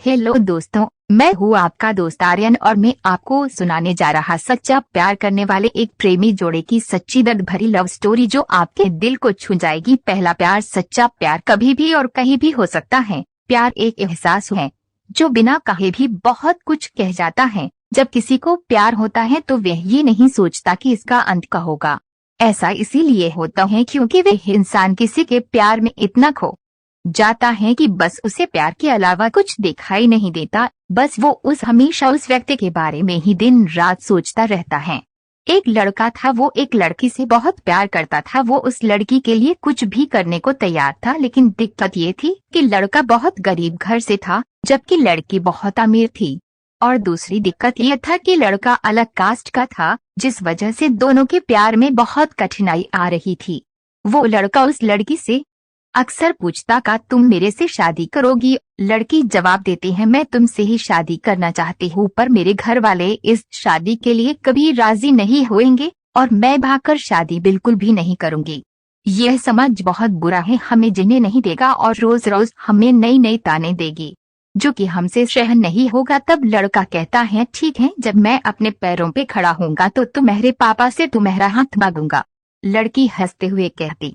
Hello दोस्तों, मैं हूँ आपका दोस्त आर्यन और मैं आपको सुनाने जा रहा सच्चा प्यार करने वाले एक प्रेमी जोड़े की सच्ची दर्द भरी लव स्टोरी जो आपके दिल को छू जाएगी। पहला प्यार। सच्चा प्यार कभी भी और कहीं भी हो सकता है। प्यार एक एहसास है जो बिना कहे भी बहुत कुछ कह जाता है। जब किसी को प्यार होता है तो वह ये नहीं सोचता कि इसका अंत क्या होगा। ऐसा इसीलिए होता है क्योंकि वह इंसान किसी के प्यार में इतना खो जाता है कि बस उसे प्यार के अलावा कुछ दिखाई नहीं देता। बस वो हमेशा उस व्यक्ति के बारे में ही दिन रात सोचता रहता है। एक लड़का था, वो एक लड़की से बहुत प्यार करता था। वो उस लड़की के लिए कुछ भी करने को तैयार था, लेकिन दिक्कत ये थी कि लड़का बहुत गरीब घर से था जबकि लड़की बहुत अमीर थी। और दूसरी दिक्कत यह था कि लड़का अलग कास्ट का था, जिस वजह से दोनों के प्यार में बहुत कठिनाई आ रही थी। वो लड़का उस लड़की से अक्सर पूछता का तुम मेरे से शादी करोगी। लड़की जवाब देती है मैं तुमसे ही शादी करना चाहती हूँ, पर मेरे घर वाले इस शादी के लिए कभी राजी नहीं होंगे और मैं भागकर शादी बिल्कुल भी नहीं करूँगी। यह समाज बहुत बुरा है, हमें जीने नहीं देगा और रोज रोज हमें नई नई ताने देगी जो कि हमसे सहन नहीं होगा। तब लड़का कहता है ठीक है, जब मैं अपने पैरों पे खड़ा होऊंगा तो तुम्हारे पापा से तुम्हारा हाथ मांगूंगा। लड़की हंसते हुए कहती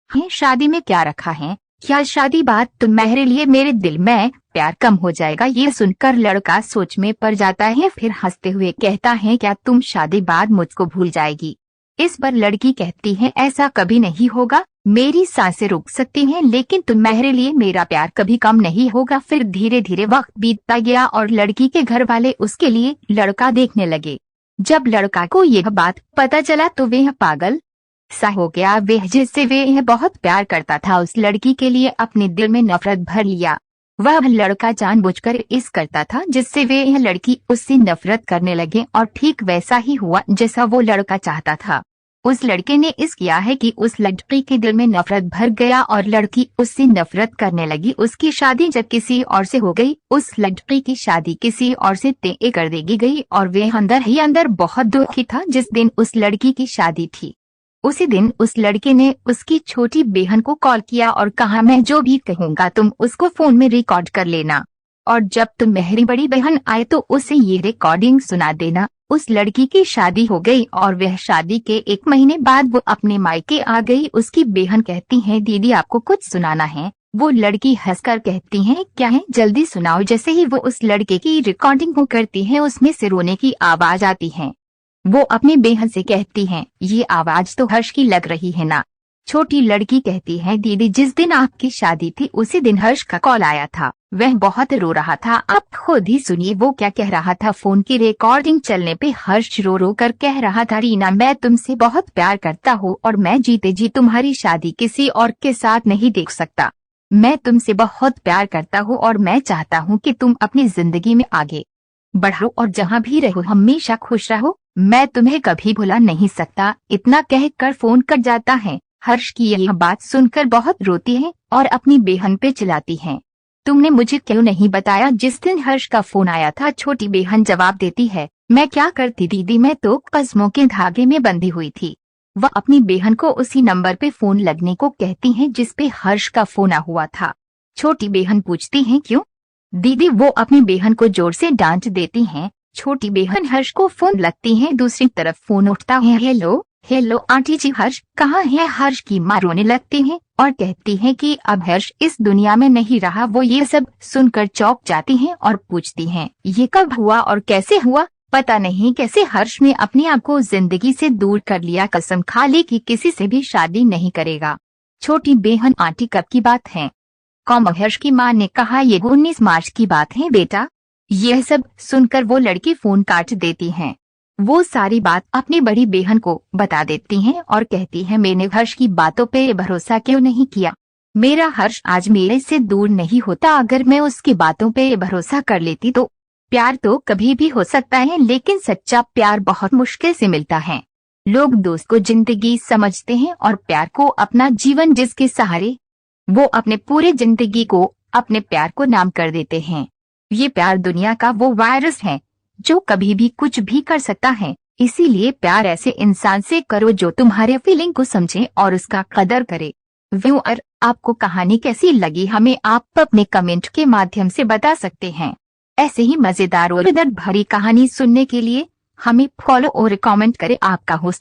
है शादी में क्या रखा है, क्या शादी बात तुम्हारे लिए मेरे दिल में प्यार कम हो जाएगा। ये सुनकर लड़का सोच में पड़ जाता है, फिर हंसते हुए कहता है क्या तुम शादी बाद मुझको भूल जाएगी। इस पर लड़की कहती है ऐसा कभी नहीं होगा, मेरी सांसें रुक सकती हैं लेकिन तुम्हारे लिए मेरा प्यार कभी कम नहीं होगा। फिर धीरे धीरे वक्त बीतता गया और लड़की के घर वाले उसके लिए लड़का देखने लगे। जब लड़का को यह बात पता चला तो वह पागल सा हो गया। वह जिससे वह बहुत प्यार करता था उस लड़की के लिए अपने दिल में नफरत भर लिया। वह लड़का जानबूझकर इस करता था जिससे वह लड़की उससे नफरत करने लगे और ठीक वैसा ही हुआ जैसा वो लड़का चाहता था। उस लड़के ने इस किया है कि उस लड़की के दिल में नफरत भर गया और लड़की उससे नफरत करने लगी। उसकी शादी जब किसी और से हो गई, उस लड़की की शादी किसी और से तय कर दी गई और वह अंदर ही अंदर बहुत दुखी था। जिस दिन उस लड़की की शादी थी उसी दिन उस लड़के ने उसकी छोटी बहन को कॉल किया और कहा मैं जो भी कहूँगा तुम उसको फोन में रिकॉर्ड कर लेना और जब तुम्हारी बड़ी बहन आए तो उसे ये रिकॉर्डिंग सुना देना। उस लड़की की शादी हो गई और वह शादी के 1 महीने बाद वो अपने मायके आ गई। उसकी बहन कहती है दीदी आपको कुछ सुनाना है। वो लड़की हंसकर कहती है क्या है, जल्दी सुनाओ। जैसे ही वो उस लड़के की रिकॉर्डिंग को करती है उसमें से रोने की आवाज आती है। वो अपनी बहन से कहती है ये आवाज तो हर्ष की लग रही है ना। छोटी लड़की कहती है दीदी जिस दिन आपकी शादी थी उसी दिन हर्ष का कॉल आया था, वह बहुत रो रहा था, आप खुद ही सुनिए वो क्या कह रहा था। फोन की रिकॉर्डिंग चलने पे हर्ष रो रो कर कह रहा था रीना मैं तुमसे बहुत प्यार करता हूँ और मैं जीते जी तुम्हारी शादी किसी और के साथ नहीं देख सकता। मैं तुमसे बहुत प्यार करता हूँ और मैं चाहता हूँ कि तुम अपनी जिंदगी में आगे बढ़ो और जहाँ भी रहो हमेशा खुश रहो। मैं तुम्हें कभी भुला नहीं सकता। इतना कहकर फोन कट जाता है। हर्ष की यह बात सुनकर बहुत रोती है और अपनी बहन पे चिल्लाती है तुमने मुझे क्यों नहीं बताया जिस दिन हर्ष का फोन आया था। छोटी बहन जवाब देती है मैं क्या करती दीदी, मैं तो कस्मों के धागे में बंधी हुई थी। वह अपनी बहन को उसी नंबर पे फोन लगने को कहती है जिस पे हर्ष का फोन आ हुआ था। छोटी बहन पूछती है क्यों दीदी। वो अपनी बहन को जोर से डांट देती हैं। छोटी बहन हर्ष को फोन लगती है, दूसरी तरफ फोन उठता है हेलो हेलो आंटी जी हर्ष कहाँ है। हर्ष की माँ रोने लगती है और कहती है कि अब हर्ष इस दुनिया में नहीं रहा। वो ये सब सुनकर चौंक जाती हैं और पूछती हैं ये कब हुआ और कैसे हुआ। पता नहीं कैसे हर्ष ने अपने आप को जिंदगी से दूर कर लिया, कसम खा ली कि किसी से भी शादी नहीं करेगा। छोटी बहन आंटी कब की बात है। हर्ष की माँ ने कहा ये 19 मार्च की बात है बेटा। यह सब सुनकर वो लड़की फोन काट देती हैं। वो सारी बात अपनी बड़ी बहन को बता देती हैं और कहती है मैंने हर्ष की बातों पे भरोसा क्यों नहीं किया। मेरा हर्ष आज मेरे से दूर नहीं होता। अगर मैं उसकी बातों पे भरोसा कर लेती तो प्यार तो कभी भी हो सकता है, लेकिन सच्चा प्यार बहुत मुश्किल से मिलता है। लोग दोस्त को जिंदगी समझते हैं और प्यार को अपना जीवन, जिसके सहारे वो अपने पूरे जिंदगी को अपने प्यार को नाम कर देते हैं। ये प्यार दुनिया का वो वायरस है जो कभी भी कुछ भी कर सकता है। इसीलिए प्यार ऐसे इंसान से करो जो तुम्हारे फीलिंग को समझे और उसका कदर करे। व्यूअर, आपको कहानी कैसी लगी हमें आप अपने कमेंट के माध्यम से बता सकते हैं। ऐसे ही मजेदार और दर्द भरी कहानी सुनने के लिए हमें फॉलो और कमेंट करें। आपका होस्ट